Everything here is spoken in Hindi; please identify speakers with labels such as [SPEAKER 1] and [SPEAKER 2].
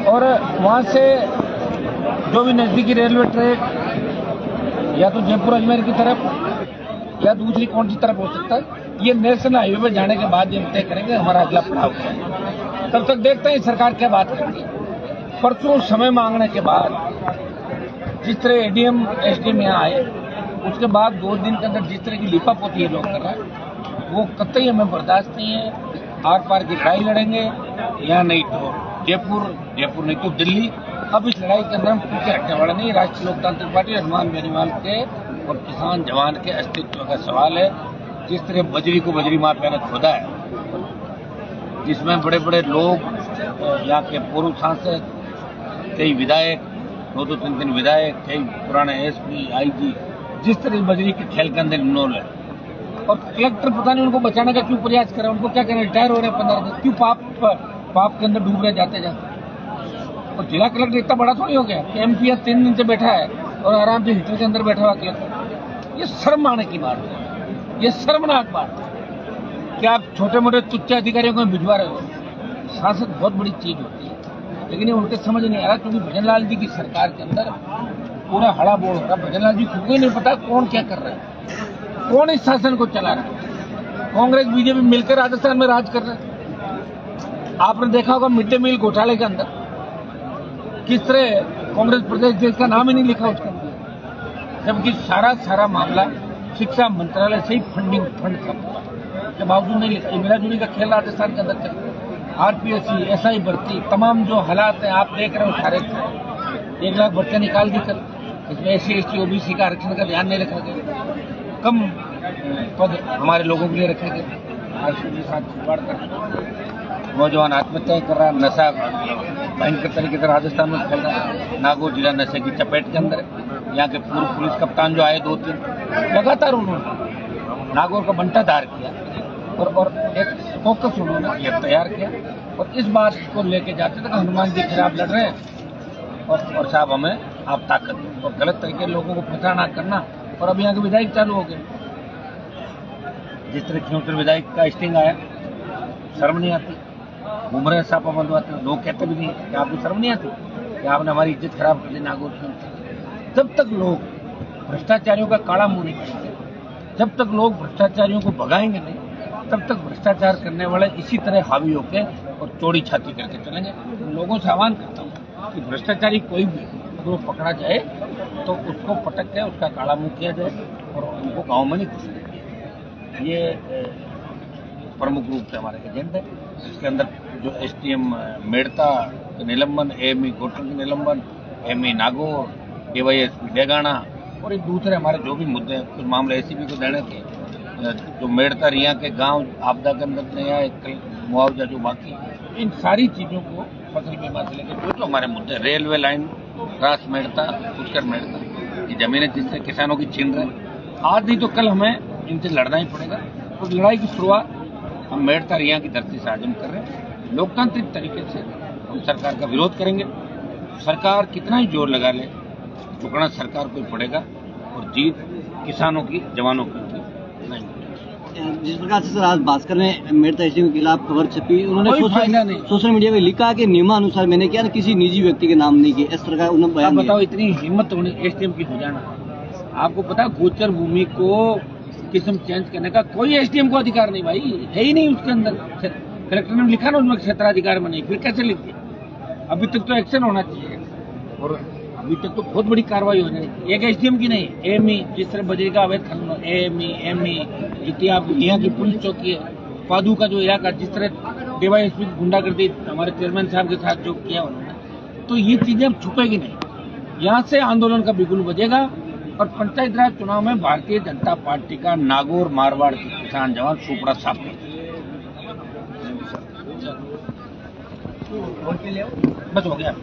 [SPEAKER 1] और वहाँ से जो भी नज़दीकी रेलवे ट्रैक या तो जयपुर अजमेर की तरफ या दूसरी कौन सी तरफ हो सकता है, ये नेशनल हाईवे पर जाने के बाद ये तय करेंगे हमारा अगला पड़ाव क्या है। तब तक देखते हैं सरकार क्या बात करती है। परसों समय मांगने के बाद जिस तरह एडीएम एसडीएम यहाँ आए, उसके बाद 2 दिन के अंदर जिस तरह की लिपापोती ये लोग कर रहे हैं, वो कतई हमें बर्दाश्त नहीं है। आर पार की लड़ाई लड़ेंगे, या नहीं तो जयपुर नहीं तो दिल्ली। अब इस लड़ाई के अंदर हम पीछे हटने वाला नहीं। राष्ट्रीय लोकतांत्रिक पार्टी हनुमान बेनीवाल के और किसान जवान के अस्तित्व का सवाल है। जिस तरह बजरी को बजरी माफिया ने खोदा है, जिसमें बड़े बड़े लोग, यहाँ के पूर्व सांसद, कई विधायक, 2-3 विधायक, कई पुराने एसपी आईजी, जिस तरह बजरी के खेल के अंदर इन्वॉल्व है, और कलेक्टर पता नहीं उनको बचाने का क्यों प्रयास कर रहे हैं। उनको क्या कहना, रिटायर हो रहे हैं 15 दिन, क्यों पाप के अंदर डूब रहे जाते जाते। और जिला कलेक्टर इतना बड़ा थोड़ी हो गया कि एमपी 3 दिन से बैठा है और आराम से हिटर के अंदर बैठा हुआ कलेक्टर। ये शर्म आने की बात है, ये शर्मनाक बात है कि आप छोटे मोटे तुच्छ अधिकारियों को भिजवा रहे हो। सांसद बहुत बड़ी चीज होती है, लेकिन ये उनके समझ नहीं आ रहा, क्योंकि भजनलाल जी की सरकार के अंदर पूरा हड़ा बोल हो रहा। भजनलाल जी खुद को ही नहीं पता कौन क्या कर रहा है, कौन इस शासन को चला रहा है। कांग्रेस बीजेपी मिलकर राजस्थान में राज कर रहे हैं। आपने देखा होगा मिड डे मील घोटाले के अंदर किस तरह कांग्रेस प्रदेश देश का नाम ही नहीं लिखा उसके अंदर, जबकि सारा मामला शिक्षा मंत्रालय से ही फंड था, के बावजूद नहीं लिखा। मिला जुली का खेल राजस्थान के अंदर चल रहा। आरपीएससी, एसआई भर्ती, तमाम जो हालात हैं आप देख रहे हो सारे। 1 लाख भर्तियां निकाल दी कल, इसमें एससी एसटी ओबीसी का आरक्षण का ध्यान नहीं रखा गया। कम पद हमारे लोगों के लिए रखे गए। आरक्षण के साथ छुड़वाड़ कर नौजवान आत्महत्या कर रहा है। नशा भयंकर तरीके से राजस्थान में फैल रहा है। नागौर जिला नशे की चपेट के अंदर है। यहाँ के पूर्व पुलिस कप्तान जो आए 2-3 लगातार उन्होंने नागौर का बंटाधार किया और एक फोकस उन्होंने ये तैयार किया, और इस बात को लेके जाते थे कि हनुमान जी खिलाफ लड़ रहे हैं और साहब हमें आप ताकत दो, और गलत तरीके लोगों को प्रताड़ना करना। और अब यहाँ के विधायक चालू हो गए। जिस तरह खियोटर विधायक का स्टिंग आया, शर्म नहीं आती। घूम रहे सापा बंधवाते, लोग कहते भी नहीं कि आपको शर्म नहीं आती कि आपने हमारी इज्जत खराब कर दी नागौर की। जब तक लोग भ्रष्टाचारियों का काला मुंह नहीं करेंगे, जब तक लोग भ्रष्टाचारियों को भगाएंगे नहीं, तब तक भ्रष्टाचार करने वाले इसी तरह हावी होकर और चौड़ी छाती करके चलेंगे। लोगों से आह्वान करता हूँ कि भ्रष्टाचारी कोई भी अगर वो पकड़ा जाए तो उसको पटक के उसका काला मुंह किया जाए और उनको गाँव में नहीं घुसने दिया। ये प्रमुख रूप से हमारे एजेंडा है। इसके अंदर जो एसडीएम मेड़ता के निलंबन, एएमई घोटल के निलंबन, एएमई नागौर, डीवाईएसपी डेगाना और एक दूसरे हमारे जो भी मुद्दे हैं, कुछ मामले एसीबी को देने थे, जो मेड़ता रिया के गांव आपदा के अंदर नया एक मुआवजा जो बाकी, इन सारी चीज़ों को फसल बीमा से लेकर जो हमारे मुद्दे, रेलवे लाइन रास मेड़ता, पुष्कर मेड़ता, ये जमीनें जिससे किसानों की छीन रहे, आज नहीं तो कल हमें इनसे लड़ना ही पड़ेगा। तो लड़ाई की शुरुआत हम मेड़ता रिया की धरती से आज हम कर रहे हैं। लोकतांत्रिक तरीके से हम सरकार का विरोध करेंगे। सरकार कितना ही जोर लगा ले, झुकना सरकार को ही पड़ेगा, और जीत किसानों की, जवानों की नहीं।
[SPEAKER 2] जिस प्रकार से सर आज भास्कर ने मेड़ता एसडीएम के खिलाफ खबर छपी, उन्होंने सोशल मीडिया में लिखा कि नियमानुसार मैंने किया, किसी निजी व्यक्ति के नाम नहीं किया, इस तरह का उन्होंने बयान दिया।
[SPEAKER 1] बताओ, इतनी हिम्मत होनी एसडीएम की हो जाना। आपको पता, गोचर भूमि को किस्म चेंज करने का कोई एसडीएम को अधिकार नहीं भाई, है ही नहीं उसके अंदर। कलेक्टर ने लिखा ना उसमें क्षेत्राधिकार में नहीं, फिर कैसे लिख दिया? अभी तक तो एक्शन होना चाहिए, और अभी तक तो बहुत बड़ी कार्रवाई हो जाएगी। एक एसडीएम की नहीं, एएमई, जिस तरह बजरी का अवैध खनन, एएमई, जितनी आप यहाँ की पुलिस चौकी है, पादू का जो इलाका, जिस तरह डीवाईएसपी की गुंडागर्दी हमारे चेयरमैन साहब के साथ जो किया उन्होंने, तो ये चीजें अब छुपेगी नहीं। यहाँ से आंदोलन का बिगुल बजेगा, और पंचायत राज चुनाव में भारतीय जनता पार्टी का नागौर मारवाड़ के किसान जवान सुपड़ा साफ बस हो गया।